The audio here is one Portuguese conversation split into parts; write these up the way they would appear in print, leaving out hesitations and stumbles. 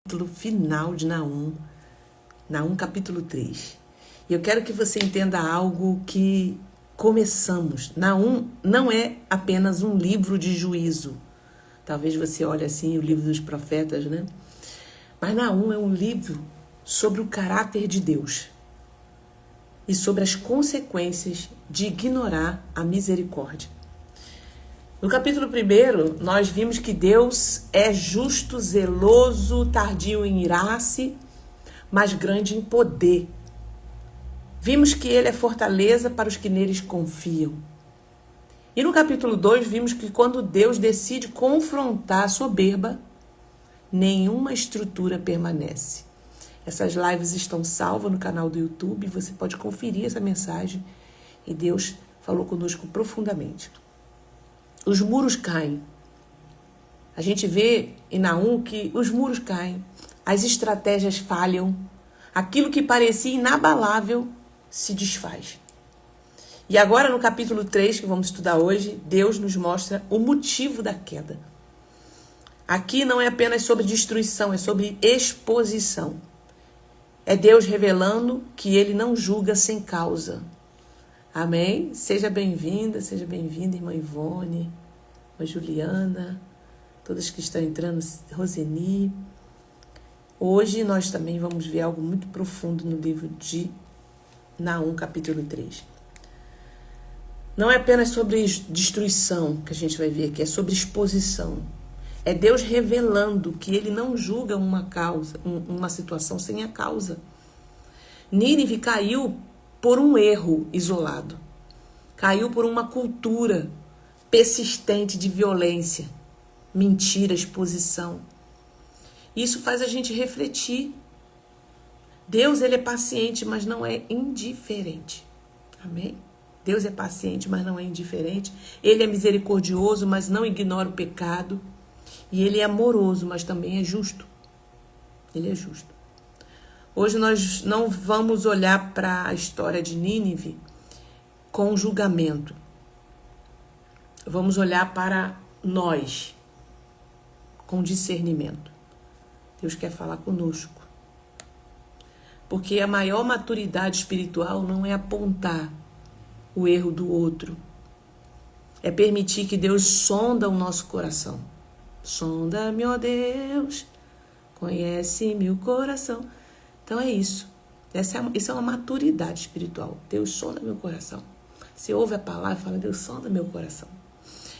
Capítulo final de Naum capítulo 3. E eu quero que você entenda algo que começamos. Naum não é apenas um livro de juízo. Talvez você olhe assim o livro dos profetas, né? Mas Naum é um livro sobre o caráter de Deus e sobre as consequências de ignorar a misericórdia. No capítulo 1, nós vimos que Deus é justo, zeloso, tardio em irar-se, mas grande em poder. Vimos que ele é fortaleza para os que neles confiam. E no capítulo 2, vimos que quando Deus decide confrontar a soberba, nenhuma estrutura permanece. Essas lives estão salvas no canal do YouTube, você pode conferir essa mensagem e Deus falou conosco profundamente. Os muros caem. A gente vê em Naum que os muros caem, as estratégias falham, aquilo que parecia inabalável se desfaz. E agora no capítulo 3, que vamos estudar hoje, Deus nos mostra o motivo da queda. Aqui não é apenas sobre destruição, é sobre exposição. É Deus revelando que ele não julga sem causa. Amém? Seja bem-vinda, irmã Ivone, irmã Juliana, todas que estão entrando, Roseni. Hoje nós também vamos ver algo muito profundo no livro de Naum, capítulo 3. Não é apenas sobre destruição que a gente vai ver aqui, é sobre exposição. É Deus revelando que ele não julga uma situação sem a causa. Nínive caiu por um erro isolado. Caiu por uma cultura persistente de violência, mentira, exposição. Isso faz a gente refletir. Deus, ele é paciente, mas não é indiferente. Amém? Deus é paciente, mas não é indiferente. Ele é misericordioso, mas não ignora o pecado. E ele é amoroso, mas também é justo. Ele é justo. Hoje nós não vamos olhar para a história de Nínive com julgamento. Vamos olhar para nós com discernimento. Deus quer falar conosco. Porque a maior maturidade espiritual não é apontar o erro do outro. É permitir que Deus sonda o nosso coração. Sonda-me, ó Deus, conhece-me o coração. Então é isso. Isso é uma maturidade espiritual. Deus sonda meu coração. Você ouve a palavra e fala, Deus sonda meu coração.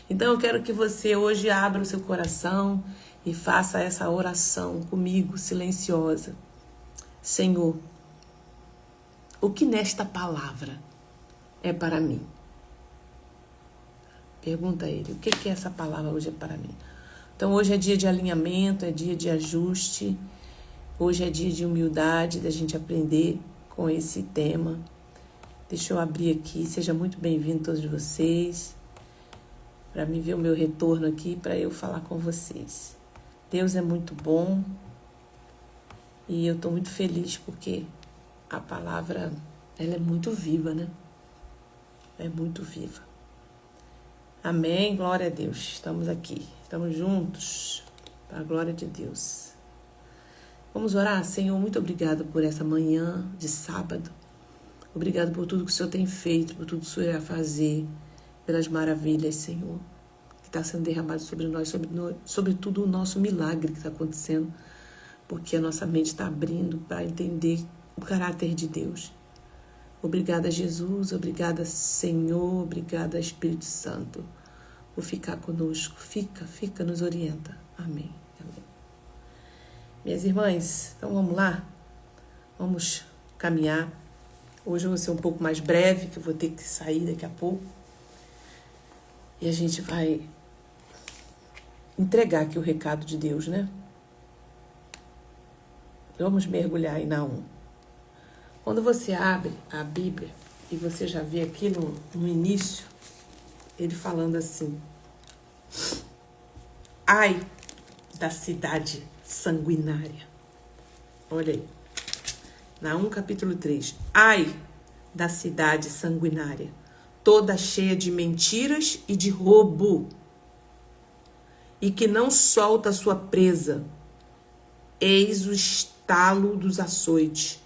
Então eu quero que você hoje abra o seu coração e faça essa oração comigo, silenciosa. Senhor, o que nesta palavra é para mim? Pergunta a ele, o que essa palavra hoje é para mim? Então hoje é dia de alinhamento, é dia de ajuste, hoje é dia de humildade, da gente aprender com esse tema. Deixa eu abrir aqui, seja muito bem-vindo todos vocês, para me ver o meu retorno aqui, para eu falar com vocês. Deus é muito bom e eu estou muito feliz porque a palavra, ela é muito viva, né? É muito viva. Amém, glória a Deus. Estamos aqui, estamos juntos, para a glória de Deus. Vamos orar? Senhor, muito obrigado por essa manhã de sábado. Obrigado por tudo que o Senhor tem feito, por tudo que o Senhor irá fazer, pelas maravilhas, Senhor, que está sendo derramado sobre nós, sobretudo o nosso milagre que está acontecendo, porque a nossa mente está abrindo para entender o caráter de Deus. Obrigada, Jesus, obrigada, Senhor, obrigada, Espírito Santo, por ficar conosco. Fica, nos orienta. Amém. Amém. Minhas irmãs, então vamos lá? Vamos caminhar. Hoje eu vou ser um pouco mais breve, que eu vou ter que sair daqui a pouco. E a gente vai entregar aqui o recado de Deus, né? Vamos mergulhar em Naum. Quando você abre a Bíblia e você já vê aqui no início, ele falando assim, ai da cidade sanguinária. Olha aí, Naum capítulo 3, ai da cidade sanguinária, toda cheia de mentiras e de roubo, e que não solta a sua presa, Eis o estalo dos açoites,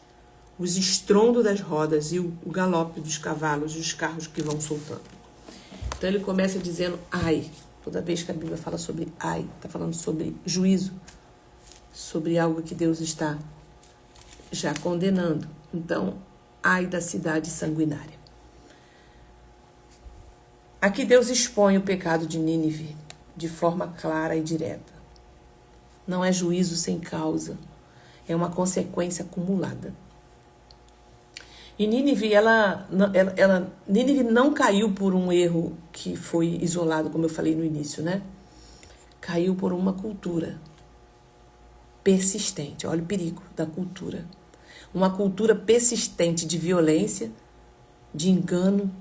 os estrondos das rodas e o galope dos cavalos e os carros que vão soltando. Então ele começa dizendo ai. Toda vez que a Bíblia fala sobre ai, está falando sobre juízo, sobre algo que Deus está já condenando. Então, ai da cidade sanguinária. Aqui Deus expõe o pecado de Nínive de forma clara e direta. Não é juízo sem causa, é uma consequência acumulada. E Nínive, Nínive não caiu por um erro que foi isolado, como eu falei no início, né? Caiu por uma cultura persistente. Olha o perigo da cultura. Uma cultura persistente de violência, de engano,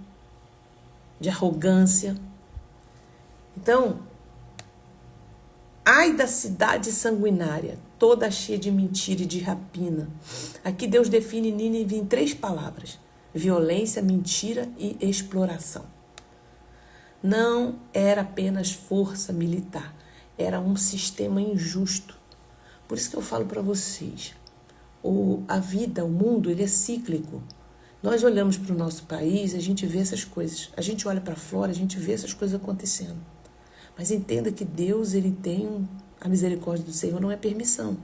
de arrogância. Então, ai da cidade sanguinária, toda cheia de mentira e de rapina. Aqui Deus define Nínive em 3 palavras: violência, mentira e exploração. Não era apenas força militar, era um sistema injusto. Por isso que eu falo para vocês, a vida, o mundo, ele é cíclico. Nós olhamos para o nosso país, a gente vê essas coisas. A gente olha para fora, a gente vê essas coisas acontecendo. Mas entenda que Deus, ele tem a misericórdia do Senhor, não é permissão.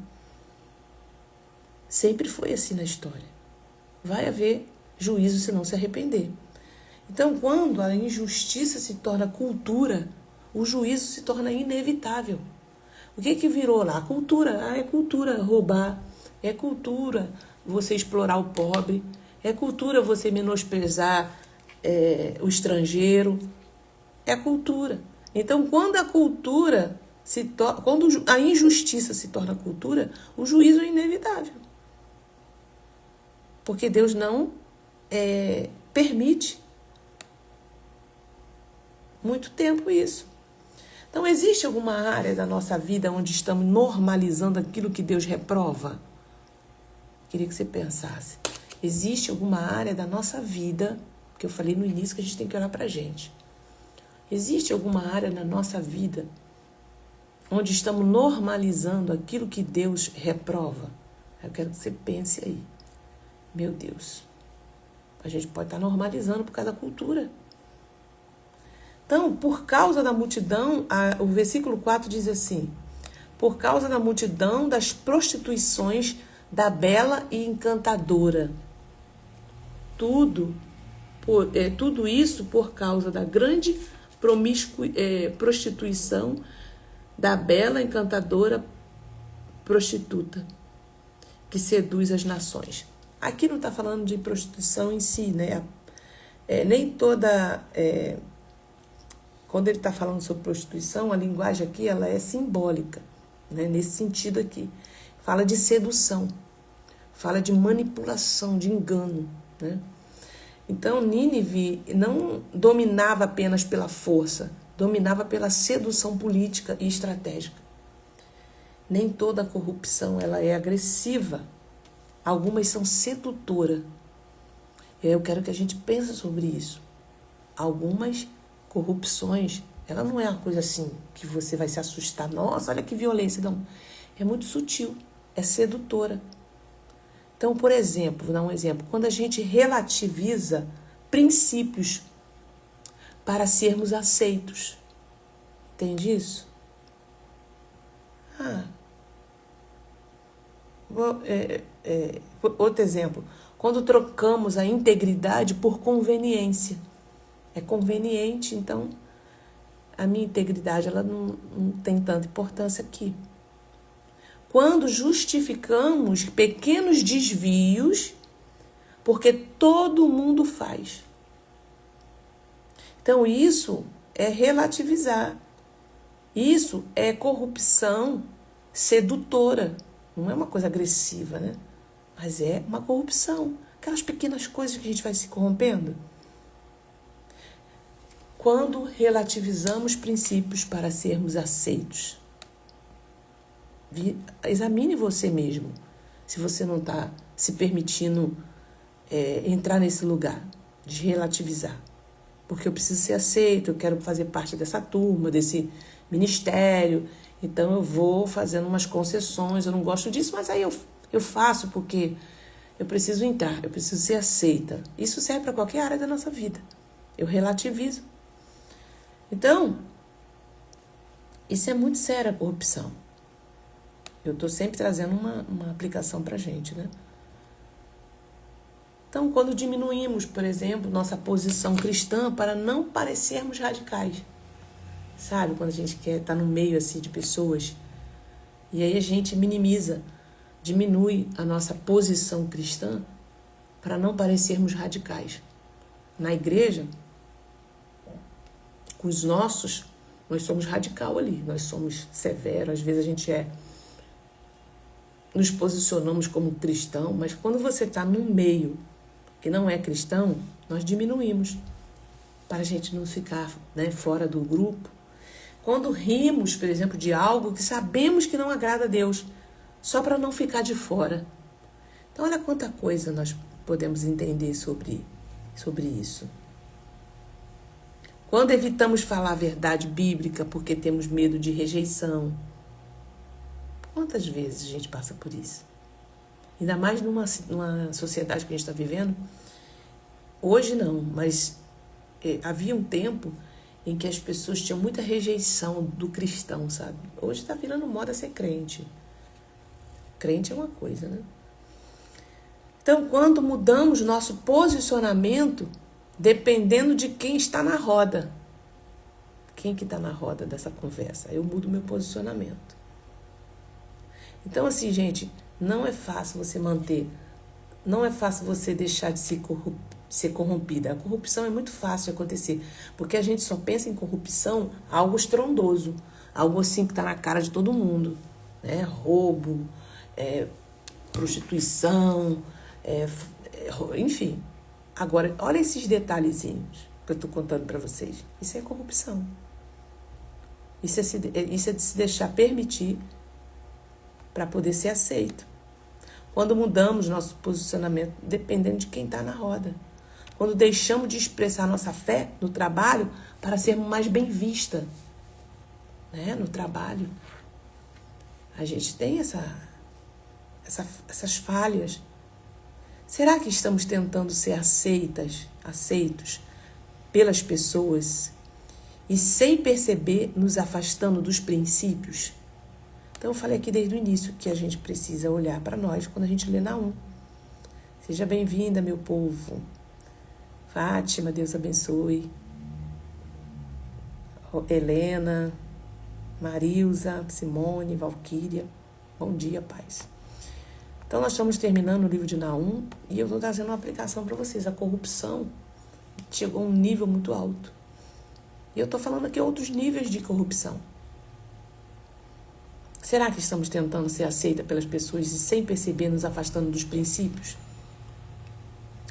Sempre foi assim na história. Vai haver juízo se não se arrepender. Então, quando a injustiça se torna cultura, o juízo se torna inevitável. O que virou lá? A cultura. É cultura roubar. É cultura você explorar o pobre. É cultura você menosprezar o estrangeiro. É cultura. Então, quando quando a injustiça se torna cultura, o juízo é inevitável. Porque Deus não permite muito tempo isso. Então, existe alguma área da nossa vida onde estamos normalizando aquilo que Deus reprova? Queria que você pensasse. Existe alguma área da nossa vida, que eu falei no início que a gente tem que olhar pra gente. Existe alguma área na nossa vida onde estamos normalizando aquilo que Deus reprova? Eu quero que você pense aí. Meu Deus, a gente pode estar normalizando por causa da cultura. Então, por causa da multidão, o versículo 4 diz assim: por causa da multidão das prostituições da bela e encantadora. Tudo isso por causa da grande prostituição da bela encantadora prostituta que seduz as nações. Aqui não está falando de prostituição em si, né? Nem toda... quando ele está falando sobre prostituição, a linguagem aqui ela é simbólica, né? Nesse sentido aqui. Fala de sedução, fala de manipulação, de engano, né? Então, Nínive não dominava apenas pela força, dominava pela sedução política e estratégica. Nem toda corrupção ela é agressiva. Algumas são sedutoras. Eu quero que a gente pense sobre isso. Algumas corrupções, ela não é uma coisa assim que você vai se assustar. Nossa, olha que violência. Não. É muito sutil, é sedutora. Então, por exemplo, vou dar um exemplo. Quando a gente relativiza princípios para sermos aceitos. Entende isso? Outro exemplo. Quando trocamos a integridade por conveniência. É conveniente, então a minha integridade ela não tem tanta importância aqui. Quando justificamos pequenos desvios, porque todo mundo faz. Então, isso é relativizar. Isso é corrupção sedutora. Não é uma coisa agressiva, né? Mas é uma corrupção. Aquelas pequenas coisas que a gente vai se corrompendo. Quando relativizamos princípios para sermos aceitos. Examine você mesmo, se você não está se permitindo entrar nesse lugar de relativizar. Porque eu preciso ser aceito, eu quero fazer parte dessa turma, desse ministério. Então eu vou fazendo umas concessões, eu não gosto disso, mas aí eu faço porque eu preciso entrar, eu preciso ser aceita. Isso serve para qualquer área da nossa vida. Eu relativizo. Então, isso é muito sério, a corrupção. Eu estou sempre trazendo uma aplicação para a gente, né? Então, quando diminuímos, por exemplo, nossa posição cristã para não parecermos radicais, sabe? Quando a gente quer estar no meio assim de pessoas, e aí a gente minimiza, diminui a nossa posição cristã para não parecermos radicais. Na igreja, com os nossos, nós somos radical ali, nós somos severos, às vezes a gente nos posicionamos como cristão, mas quando você está num meio que não é cristão, nós diminuímos para a gente não ficar, né, fora do grupo. Quando rimos, por exemplo, de algo que sabemos que não agrada a Deus, só para não ficar de fora. Então, olha quanta coisa nós podemos entender sobre isso. Quando evitamos falar a verdade bíblica porque temos medo de rejeição. Quantas vezes a gente passa por isso? Ainda mais numa sociedade que a gente está vivendo. Hoje não, mas havia um tempo em que as pessoas tinham muita rejeição do cristão, sabe? Hoje está virando moda ser crente. Crente é uma coisa, né? Então, quando mudamos nosso posicionamento, dependendo de quem está na roda. Quem que está na roda dessa conversa? Eu mudo meu posicionamento. Então, assim, gente, não é fácil você manter, não é fácil você deixar de ser corrompida. A corrupção é muito fácil de acontecer, porque a gente só pensa em corrupção, algo estrondoso, algo assim que está na cara de todo mundo, né? Roubo, prostituição, enfim. Agora, olha esses detalhezinhos que eu estou contando para vocês. Isso é corrupção. Isso é de se deixar permitir para poder ser aceito. Quando mudamos nosso posicionamento, dependendo de quem está na roda. Quando deixamos de expressar nossa fé no trabalho para sermos mais bem vista, né? No trabalho. A gente tem essas falhas. Será que estamos tentando ser aceitos pelas pessoas e, sem perceber, nos afastando dos princípios? Então, eu falei aqui desde o início que a gente precisa olhar para nós quando a gente lê Naum. Seja bem-vinda, meu povo. Fátima, Deus abençoe. Helena, Marilza, Simone, Valquíria. Bom dia, paz. Então, nós estamos terminando o livro de Naum e eu estou trazendo uma aplicação para vocês. A corrupção chegou a um nível muito alto. E eu estou falando aqui outros níveis de corrupção. Será que estamos tentando ser aceita pelas pessoas e, sem perceber, nos afastando dos princípios?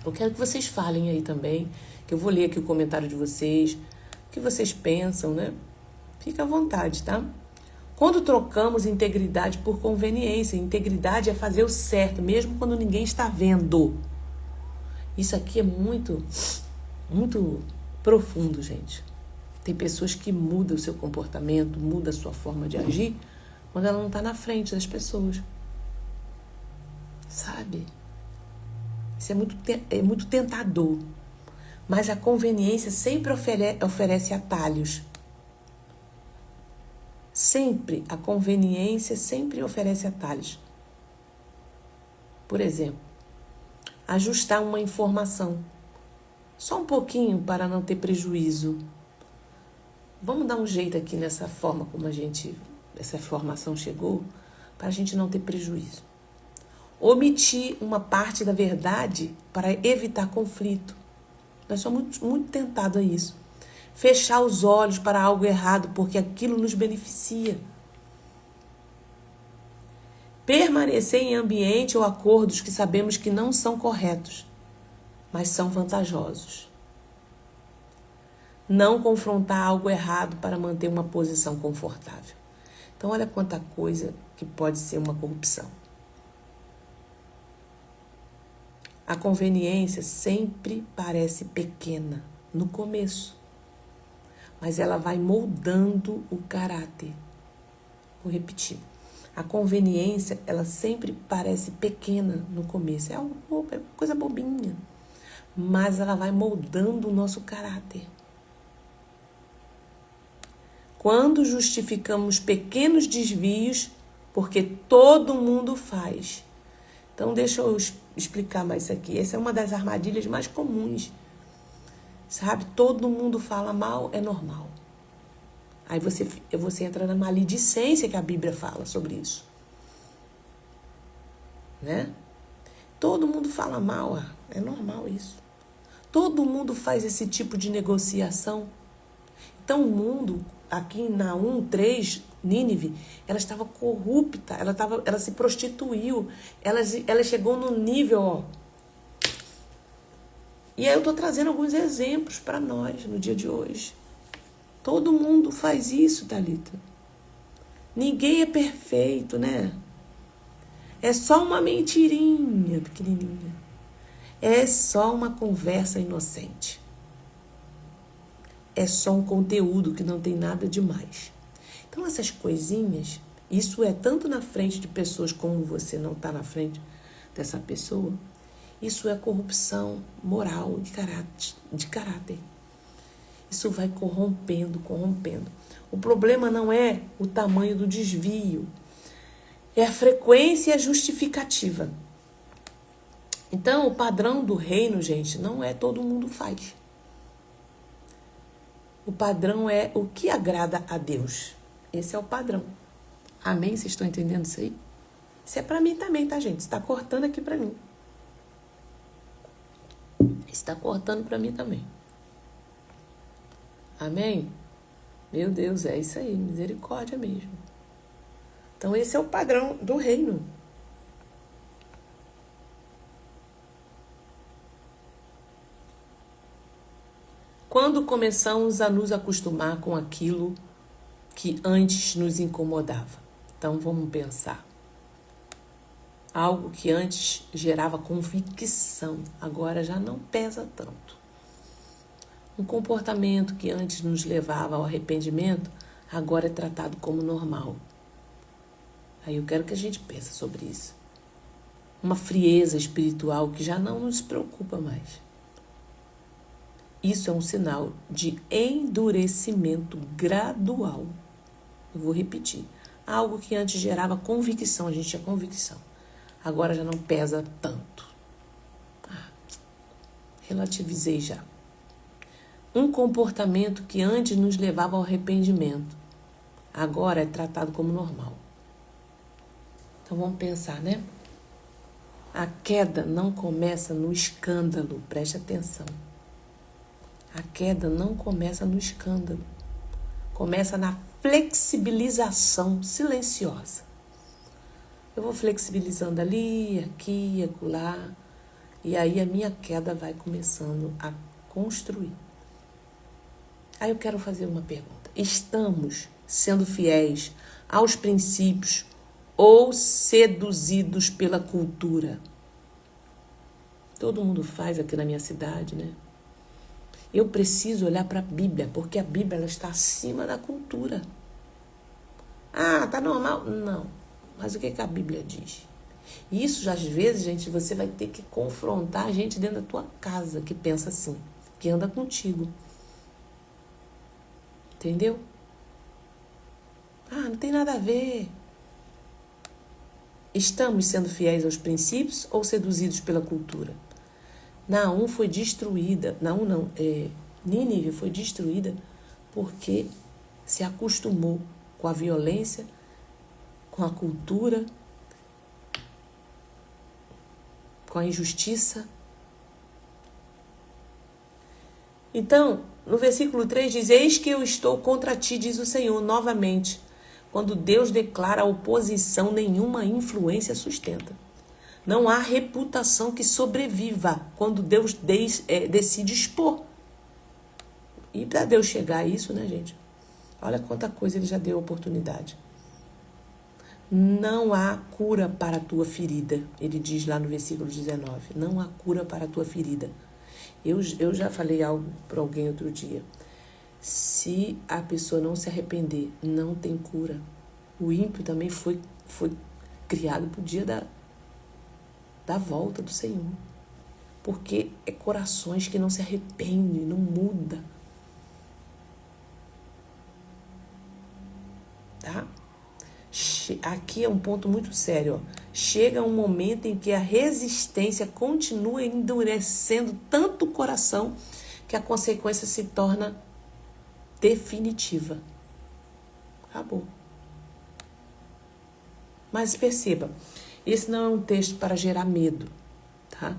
Eu quero que vocês falem aí também, que eu vou ler aqui o comentário de vocês, o que vocês pensam, né? Fica à vontade, tá? Quando trocamos integridade por conveniência, integridade é fazer o certo, mesmo quando ninguém está vendo. Isso aqui é muito, muito profundo, gente. Tem pessoas que mudam o seu comportamento, mudam a sua forma de agir, quando ela não está na frente das pessoas. Sabe? Isso é muito tentador. Mas a conveniência sempre oferece atalhos. Sempre, a conveniência sempre oferece atalhos. Por exemplo, ajustar uma informação. Só um pouquinho para não ter prejuízo. Vamos dar um jeito aqui nessa forma como essa informação chegou, para a gente não ter prejuízo. Omitir uma parte da verdade para evitar conflito. Nós somos muito tentados a isso. Fechar os olhos para algo errado, porque aquilo nos beneficia. Permanecer em ambiente ou acordos que sabemos que não são corretos, mas são vantajosos. Não confrontar algo errado para manter uma posição confortável. Então, olha quanta coisa que pode ser uma corrupção. A conveniência sempre parece pequena no começo, mas ela vai moldando o caráter. Vou repetir. A conveniência, ela sempre parece pequena no começo. É uma coisa bobinha. Mas ela vai moldando o nosso caráter. Quando justificamos pequenos desvios, porque todo mundo faz. Então, deixa eu explicar mais isso aqui. Essa é uma das armadilhas mais comuns. Sabe? Todo mundo fala mal, é normal. Aí você entra na maledicência que a Bíblia fala sobre isso. Né? Todo mundo fala mal, é normal isso. Todo mundo faz esse tipo de negociação. Então o mundo, aqui em Naum 3, Nínive, ela estava corrupta, ela se prostituiu, ela chegou no nível, ó. E aí eu estou trazendo alguns exemplos para nós no dia de hoje. Todo mundo faz isso, Thalita. Ninguém é perfeito, né? É só uma mentirinha pequenininha. É só uma conversa inocente. É só um conteúdo que não tem nada demais. Então, essas coisinhas, isso é tanto na frente de pessoas como você não está na frente dessa pessoa, isso é corrupção moral de caráter. Isso vai corrompendo. O problema não é o tamanho do desvio, é a frequência e a justificativa. Então, o padrão do reino, gente, não é todo mundo faz. O padrão é o que agrada a Deus. Esse é o padrão. Amém? Vocês estão entendendo isso aí? Isso é pra mim também, tá, gente? Está cortando aqui pra mim. Está cortando pra mim também. Amém? Meu Deus, é isso aí. Misericórdia mesmo. Então, esse é o padrão do reino. Quando começamos a nos acostumar com aquilo que antes nos incomodava. Então, vamos pensar. Algo que antes gerava convicção, agora já não pesa tanto. Um comportamento que antes nos levava ao arrependimento, agora é tratado como normal. Aí eu quero que a gente pense sobre isso. Uma frieza espiritual que já não nos preocupa mais. Isso é um sinal de endurecimento gradual. Eu vou repetir. Algo que antes gerava convicção, a gente tinha convicção. Agora já não pesa tanto. Relativizei já. Um comportamento que antes nos levava ao arrependimento, agora é tratado como normal. Então vamos pensar, né? A queda não começa no escândalo, preste atenção. A queda não começa no escândalo. Começa na flexibilização silenciosa. Eu vou flexibilizando ali, aqui, acolá. E aí a minha queda vai começando a construir. Aí eu quero fazer uma pergunta. Estamos sendo fiéis aos princípios ou seduzidos pela cultura? Todo mundo faz aqui na minha cidade, né? Eu preciso olhar para a Bíblia, porque a Bíblia ela está acima da cultura. Ah, tá normal? Não. Mas o que a Bíblia diz? E isso, às vezes, gente, você vai ter que confrontar a gente dentro da tua casa que pensa assim, que anda contigo. Entendeu? Ah, não tem nada a ver. Estamos sendo fiéis aos princípios ou seduzidos pela cultura? Naum foi destruída, Nínive foi destruída porque se acostumou com a violência, com a cultura, com a injustiça. Então, no versículo 3 diz, eis que eu estou contra ti, diz o Senhor, novamente. Quando Deus declara oposição, nenhuma influência sustenta. Não há reputação que sobreviva quando Deus decide expor. E para Deus chegar a isso, né, gente? Olha quanta coisa ele já deu oportunidade. Não há cura para a tua ferida. Ele diz lá no versículo 19. Não há cura para a tua ferida. Eu já falei algo para alguém outro dia. Se a pessoa não se arrepender, não tem cura. O ímpio também foi criado para o dia da volta do Senhor. Porque é corações que não se arrependem, não muda. Tá? Aqui é um ponto muito sério. Ó. Chega um momento em que a resistência continua endurecendo tanto o coração que a consequência se torna definitiva. Acabou. Mas perceba, esse não é um texto para gerar medo, tá?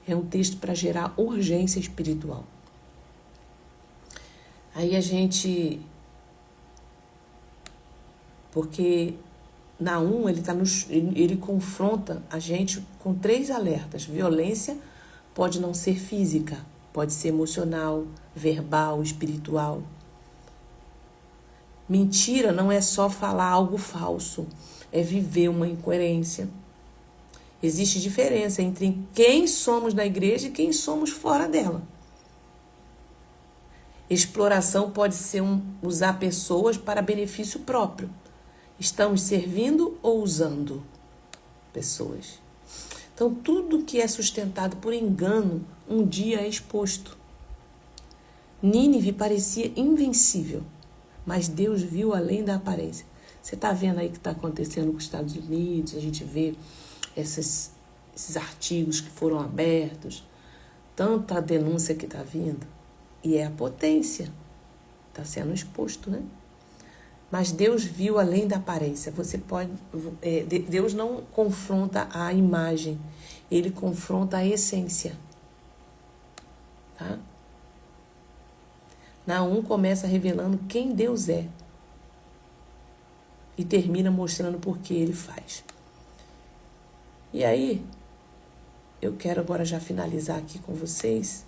É um texto para gerar urgência espiritual. Aí a gente... Porque Naum, ele confronta a gente com 3 alertas. Violência pode não ser física, pode ser emocional, verbal, espiritual. Mentira não é só falar algo falso, é viver uma incoerência. Existe diferença entre quem somos na igreja e quem somos fora dela. Exploração pode ser usar pessoas para benefício próprio. Estamos servindo ou usando pessoas? Então, tudo que é sustentado por engano, um dia é exposto. Nínive parecia invencível, mas Deus viu além da aparência. Você está vendo aí o que está acontecendo com os Estados Unidos? A gente vê esses artigos que foram abertos, tanta denúncia que está vindo. E é a potência. Está sendo exposto, né? Mas Deus viu além da aparência. Deus não confronta a imagem, ele confronta a essência. Tá? Naum começa revelando quem Deus é e termina mostrando por que ele faz. E aí, eu quero agora já finalizar aqui com vocês,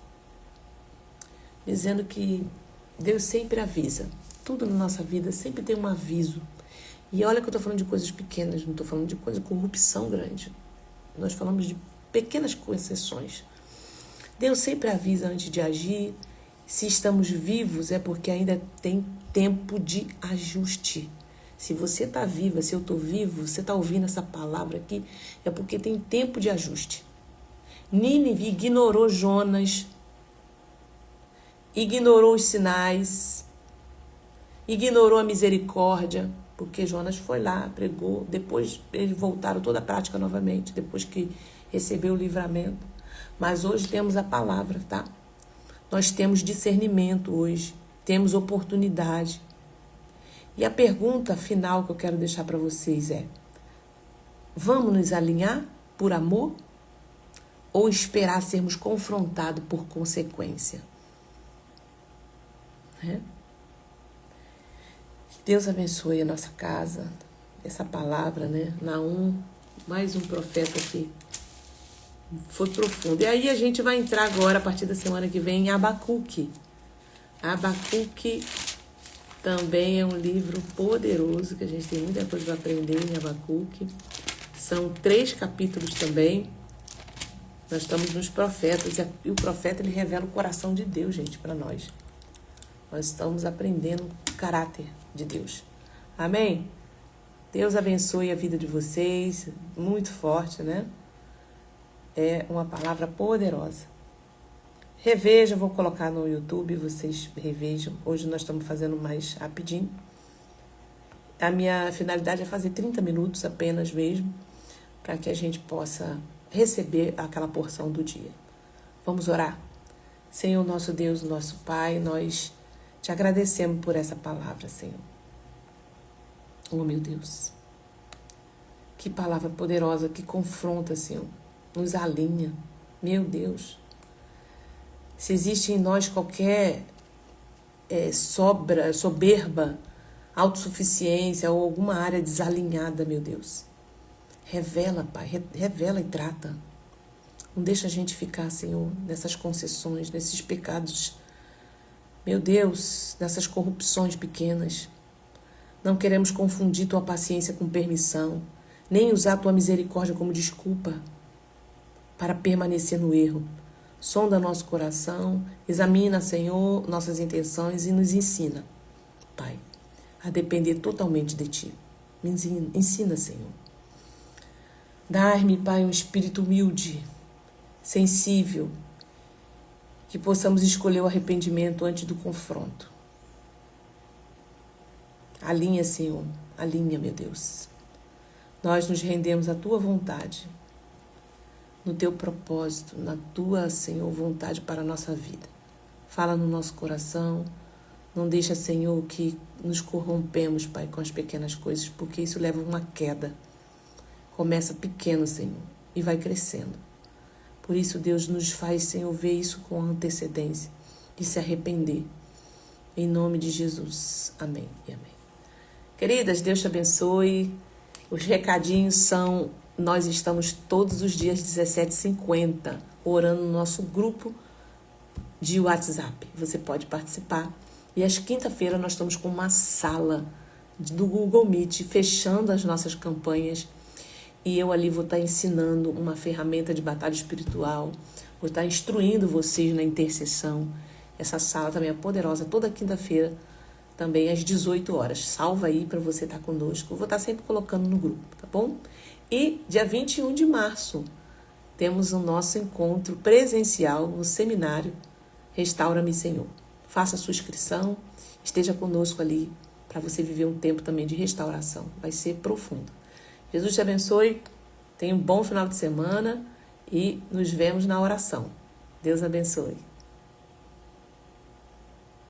dizendo que Deus sempre avisa. Tudo na nossa vida sempre tem um aviso. E olha que eu estou falando de coisas pequenas, não estou falando de coisa de corrupção grande. Nós falamos de pequenas concessões. Deus sempre avisa antes de agir. Se estamos vivos é porque ainda tem tempo de ajuste. Se você está viva, se eu estou vivo, você está ouvindo essa palavra aqui, é porque tem tempo de ajuste. Nínive ignorou Jonas, ignorou os sinais, ignorou a misericórdia, porque Jonas foi lá, pregou, depois eles voltaram toda a prática novamente, depois que recebeu o livramento. Mas hoje temos a palavra, tá? Nós temos discernimento hoje, temos oportunidade. E a pergunta final que eu quero deixar para vocês é: vamos nos alinhar por amor ou esperar sermos confrontados por consequência? Deus abençoe a nossa casa, essa palavra, né? Naum, mais um profeta que foi profundo. E aí a gente vai entrar agora, a partir da semana que vem, em Abacuque. Abacuque também é um livro poderoso, que a gente tem muita coisa para aprender em Abacuque. São 3 capítulos também. Nós estamos nos profetas, e o profeta ele revela o coração de Deus, gente, para nós. Nós estamos aprendendo o caráter de Deus. Amém? Deus abençoe a vida de vocês. Muito forte, né? É uma palavra poderosa. Reveja, vou colocar no YouTube, vocês revejam. Hoje nós estamos fazendo mais rapidinho. A minha finalidade é fazer 30 minutos apenas mesmo, para que a gente possa receber aquela porção do dia. Vamos orar? Senhor, nosso Deus, nosso Pai, nós te agradecemos por essa palavra, Senhor. Oh, meu Deus. Que palavra poderosa que confronta, Senhor. Nos alinha. Meu Deus. Se existe em nós qualquer soberba, autossuficiência ou alguma área desalinhada, meu Deus. Revela, Pai. Revela e trata. Não deixa a gente ficar, Senhor, nessas concessões, nesses pecados. Meu Deus, nessas corrupções pequenas. Não queremos confundir tua paciência com permissão, nem usar tua misericórdia como desculpa para permanecer no erro. Sonda nosso coração, examina, Senhor, nossas intenções e nos ensina, Pai, a depender totalmente de Ti. Me ensina, Senhor. Dai-me, Pai, um espírito humilde, sensível, que possamos escolher o arrependimento antes do confronto. Alinha, Senhor, alinha, meu Deus. Nós nos rendemos à Tua vontade, no Teu propósito, na Tua, Senhor, vontade para a nossa vida. Fala no nosso coração, não deixa, Senhor, que nos corrompemos, Pai, com as pequenas coisas, porque isso leva a uma queda. Começa pequeno, Senhor, e vai crescendo. Por isso, Deus nos faz, Senhor, ver isso com antecedência e se arrepender. Em nome de Jesus. Amém e amém. Queridas, Deus te abençoe. Os recadinhos são: nós estamos todos os dias 17h50 orando no nosso grupo de WhatsApp. Você pode participar. E às quinta-feira nós estamos com uma sala do Google Meet, fechando as nossas campanhas. E eu ali vou estar ensinando uma ferramenta de batalha espiritual. Vou estar instruindo vocês na intercessão. Essa sala também é poderosa, toda quinta-feira, também às 18 horas. Salva aí para você estar conosco. Eu vou estar sempre colocando no grupo, tá bom? E dia 21 de março, temos o nosso encontro presencial no seminário Restaura-me, Senhor. Faça a sua inscrição, esteja conosco ali para você viver um tempo também de restauração. Vai ser profundo. Jesus te abençoe, tenha um bom final de semana e nos vemos na oração. Deus abençoe.